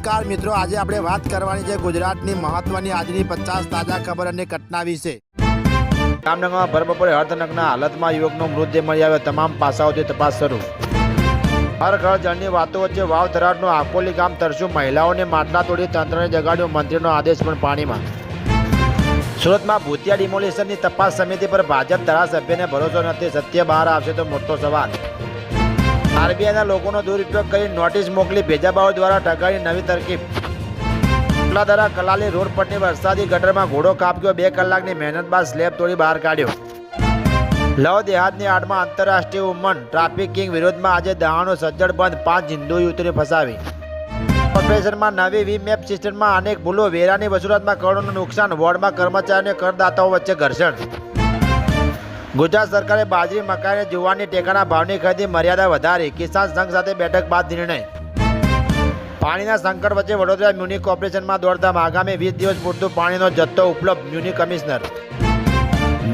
નમસ્કાર મિત્રો, આજે આપણે વાત કરવાની છે ગુજરાતની મહત્વની આજની 50 તાજા ખબર અને ઘટના વિશે। જામનગરમાં ભર બપોરે અર્ધનગ્ન હાલતમાં યુવકનો મૃતદેહ મળી આવ્યો। તમામ પાસાઓથી તપાસ શરૂ। હર ઘર જળની વાતો વચ્ચે વાવ થરાદનું આકોલી ગામ તરસ્યું। મહિલાઓને માટલા તોડી તંત્રને જગાડ્યો। મંત્રીનો આદેશ પણ પાણીમાં। સુરતમાં ભૂતિયા ડિમોલિશનની તપાસ સમિતિ પર ભાજપ ધારાસભ્યને ભરોસો નથી। સત્ય બહાર આવશે તો મોટો સવાલ। આરબીઆઈના લોકોનો દુરુપયોગ કરી નોટિસ મોકલી ભેજાબાઓ દ્વારા ઠગાડી નવી તરકીબ। કલાદરા કલાલી રોડ પરની વરસાદી ગટરમાં ઘોડો કાપ્યો। 2 કલાકની મહેનત બાદ સ્લેબ તોડી બહાર કાઢ્યો। લવ દેહાદની આડમાં આંતરરાષ્ટ્રીય વુમન ટ્રાફિકિંગ વિરોધમાં આજે દહાણો સજ્જડ બંધ। 5 હિન્દુ યુવતીને ફસાવી। કોર્પોરેશનમાં નવી વીમેપ સિસ્ટમમાં અનેક ભૂલો। વેરાની વસૂલાતમાં કરોડોનું નુકસાન। વોર્ડમાં કર્મચારીઓ અને કરદાતાઓ વચ્ચે ઘર્ષણ। ગુજરાત સરકારે બાજરી મકાઈ અને જુવારની ટેકાના ભાવની ખરીદી મર્યાદા વધારી। કિસાન સંઘ સાથે બેઠક બાદ નિર્ણય। પાણીના સંકટ વચ્ચે વડોદરા મ્યુનિક કોર્પોરેશનમાં દોડધામ। આગામી 20 દિવસ પૂરતું પાણીનો જથ્થો ઉપલબ્ધ। Munich commissioner.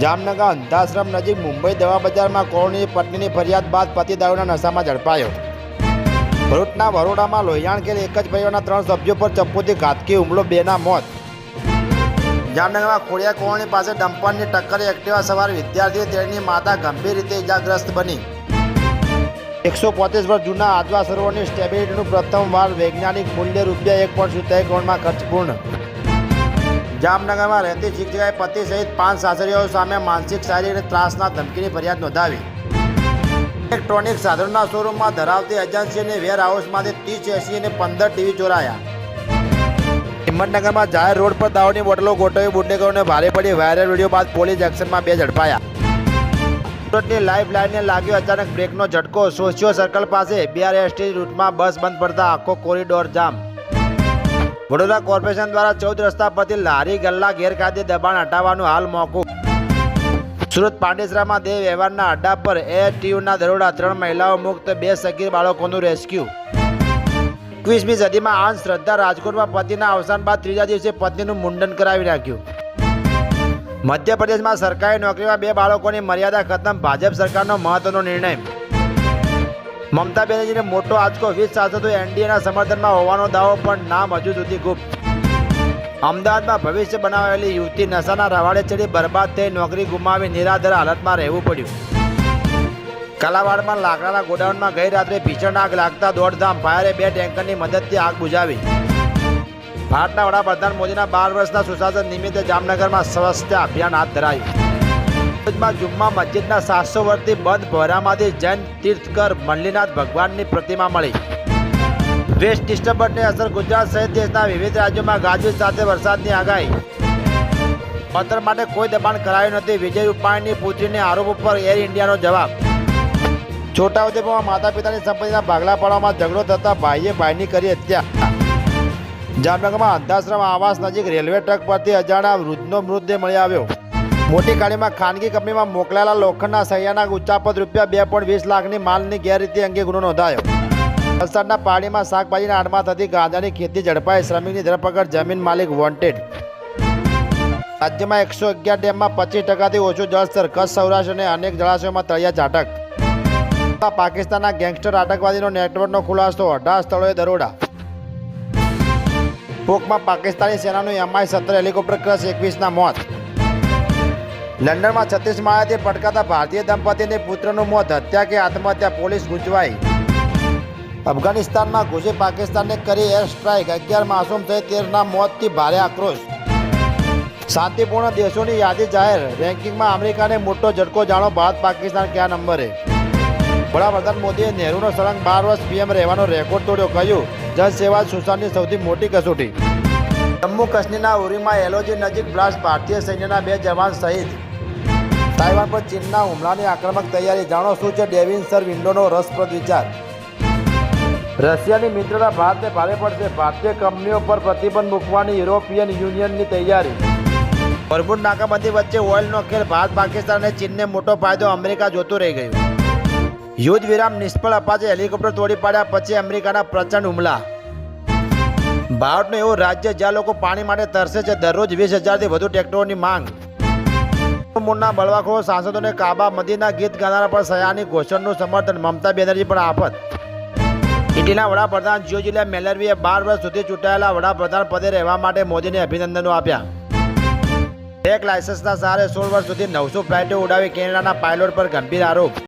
જામનગર અંધાશ્રમ નજીક મુંબઈ દવા બજારમાં કોરોની પત્નીની ફરિયાદ બાદ પતિ દારૂના નશામાં ઝડપાયો। ભરૂચના વરોડામાં લોહિયાણ ખેલ એક જ પરિવારના 3 સભ્યો પર ચપ્પુથી ઘાતકી હુમલો। 2ના મોત। જામનગરમાં ખોડિયા કોલોની પાસે ડમ્પરની ટક્કરે એક્ટિવા સવાર વિદ્યાર્થી તેની માતા ગંભીર રીતે ઇજાગ્રસ્ત બની। 135 વર્ષ જૂના આજવા સરોવરની સ્ટેબિલિટીનું પ્રથમવાર વૈજ્ઞાનિક મૂલ્ય ₹1.77 કરોડમાં ખર્ચ પૂર્ણ। જામનગરમાં રહેતી શિક્ષિકાએ પતિ સહિત 5 સાસરીઓ સામે માનસિક શારીરિક ત્રાસના ધમકીની ફરિયાદ નોંધાવી। ઇલેક્ટ્રોનિક સાધનોના શોરૂમમાં ધરાવતી એજન્સી અને વેર હાઉસમાંથી 30 એસી અને 15 ટીવી ચોરાયા। હિંમતનગરમાં જાહેર રોડ પર દારૂની બોટલો ગોઠવી બુટલેગરોને ભારે પડી। વાયરલ વિડીયો બાદ પોલીસ એક્શનમાં 2 ઝડપાયા। સુરતની લાઇફ લાઇનને લાગ્યો અચાનક બ્રેકનો ઝટકો। સોશિયો સર્કલ પાસે BRST રૂટમાં બસ બંધ પડતા આખો કોરિડોર જામ। વડોદરા કોર્પોરેશન દ્વારા 14 રસ્તા પરથી લારી ગલ્લા ગેરકાયદે દબાણ હટાવવાનું હાલ મોકૂફ। સુરત પાંડેસરામાં દેહ વ્યવહારના અડ્ડા પર ATUના દરોડા। 3 મહિલાઓ મુક્ત, 2 સગીર બાળકોનું રેસ્ક્યુ। 21મી સદીમાં અંધશ્રદ્ધા। રાજકોટમાં પતિના અવસાન બાદ 3જા દિવસે પત્નીનું મુંડન કરાવી નાખ્યું। મધ્યપ્રદેશમાં સરકારી નોકરીમાં 2 બાળકોની મર્યાદા ખતમ। ભાજપ સરકારનો મહત્વનો નિર્ણય। મમતા બેનર્જીને મોટો આંચકો। 20 સાંસદો NDAના સમર્થનમાં હોવાનો દાવો, પણ નામ હજુ સુધી ગુપ્ત। અમદાવાદમાં ભવિષ્ય બનાવેલી યુવતી નશાના રવાડે ચડી બરબાદ થઈ નોકરી ગુમાવી નિરાધાર હાલતમાં રહેવું પડ્યું। કાલાવાડમાં લાકડાના ગોડાઉનમાં ગઈ રાત્રે ભીષણ આગ લાગતા દોડધામ। ફાયરે 2 ટેન્કરની મદદથી આગ બુઝાવી। ભારતના વડાપ્રધાન મોદીના 12 વર્ષના સુશાસન નિમિત્તે જામનગરમાં સ્વચ્છતા અભિયાન હાથ ધરાયું। જુમ્મા મસ્જિદના 700 વર્ષથી બંધ ભોરામાંથી જૈન તીર્થકર મલ્લીનાથ ભગવાનની પ્રતિમા મળી। વેસ્ટ ડિસ્ટર્બન્સની અસર ગુજરાત સહિત દેશના વિવિધ રાજ્યોમાં ગાજવીજ સાથે વરસાદની આગાહી। વળતર માટે કોઈ દબાણ કરાયું નથી। વિજય રૂપાણીની પુત્રીને આરોપ ઉપર એર ઇન્ડિયાનો જવાબ। છોટાઉદેપુરમાં માતા પિતાની સંપત્તિના ભાગલા પાડવામાં ઝઘડો થતા ભાઈએ ભાઈની કરી હત્યા। જામનગરમાં અંધાશ્રમ આવાસ નજીક રેલવે ટ્રક પરથી અજાણ્યા વૃદ્ધનો મૃતદેહ મળી આવ્યો। મોટી ખાડીમાં ખાનગી કંપનીમાં મોકલાયેલા લોખંડના સળિયાના ઉચાપત ₹2.20 લાખની માલની ગેરરીતિ અંગે ગુનો નોંધાયો। વલસાડના પાડીમાં શાકભાજીના આડમાં થતી ગાંજાની ખેતી ઝડપાઈ। શ્રમિકની ધરપકડ। જમીન માલિક વોન્ટેડ। રાજ્યમાં 111 ડેમમાં 25%થી ઓછું જળસ્તર। કચ્છ સૌરાષ્ટ્ર અને અનેક જળાશયોમાં તળિયા ઝાટક। પાકિસ્તાનના ગેંગસ્ટર આતંકવાદીનો નેટવર્કનો ખુલાસો। 18 સ્થળોએ દરોડા। પોકમાં પાકિસ્તાની સેનાનું MI-17 હેલિકોપ્ટર ક્રશ, 21ના મોત। લંડનમાં 36 માળેથી પટકાતા ભારતીય દંપતીને પુત્રનું મોત। હત્યા કે આત્મહત્યા, પોલીસ ગૂંચવાઈ। અફઘાનિસ્તાનમાં ઘૂસી પાકિસ્તાનને કરી એર સ્ટ્રાઇક। 11 માસૂમ સહિત 13ના મોતથી ભારે આક્રોશ। શાંતિપૂર્ણ દેશોની યાદી જાહેર। રેન્કિંગમાં અમેરિકાને મોટો ઝટકો। જાણો ભારત પાકિસ્તાન કયા નંબરે। વડાપ્રધાન મોદીએ નહેરુનો સળંગ 12 વર્ષ PM રહેવાનો રેકોર્ડ તોડ્યો। કહ્યું, જનસેવા સુશાસનની સૌથી મોટી કસોટી। જમ્મુ કાશ્મીરના ઉરીમાં એલોજી નજીક બ્લાસ્ટ। ભારતીય સૈન્યના 2 જવાન શહીદ। તાઇવાન પર ચીનના હુમલાની આક્રમક તૈયારી। જાણો શું છે ડેવિન સર વિન્ડોનો રસપ્રદ વિચાર। રશિયાની મિત્રતા ભારતને ભારે પડશે। ભારતીય કંપનીઓ પર પ્રતિબંધ મૂકવાની યુરોપિયન યુનિયનની તૈયારી। ભરપૂર નાકાબંધી વચ્ચે ઓઇલનો ખેલ। ભારત પાકિસ્તાન અને ચીનને મોટો ફાયદો। અમેરિકા જોતું રહી ગયું। યુદ્ધ વિરામ નિષ્ફળ। અપાચે હેલિકોપ્ટર તોડી પાડ્યા પછી અમેરિકાના પ્રચંડ હુમલા। ભારતનું એવું રાજ્ય જ્યાં લોકો પાણી માટે તરસે છે। દરરોજ 20,000થી વધુ ટ્રેક્ટરોની માંગ। મૂળના બળવાખોરો સાંસદોને કાબા મદીના ગીત ગાનારા પર સયાની ઘોષણનું સમર્થન। મમતા બેનર્જી પર આફત। ઇટલીના વડાપ્રધાન જ્યોર્જિયા મેલરવીએ 12 વર્ષ સુધી ચૂંટાયેલા વડાપ્રધાન પદે રહેવા માટે મોદીને અભિનંદનો આપ્યા. ટેક લાયસન્સના સહારે 16 વર્ષ સુધી 900 ફ્લાઇટો ઉડાવી કેનેડાના પાયલોટ પર ગંભીર આરોપ.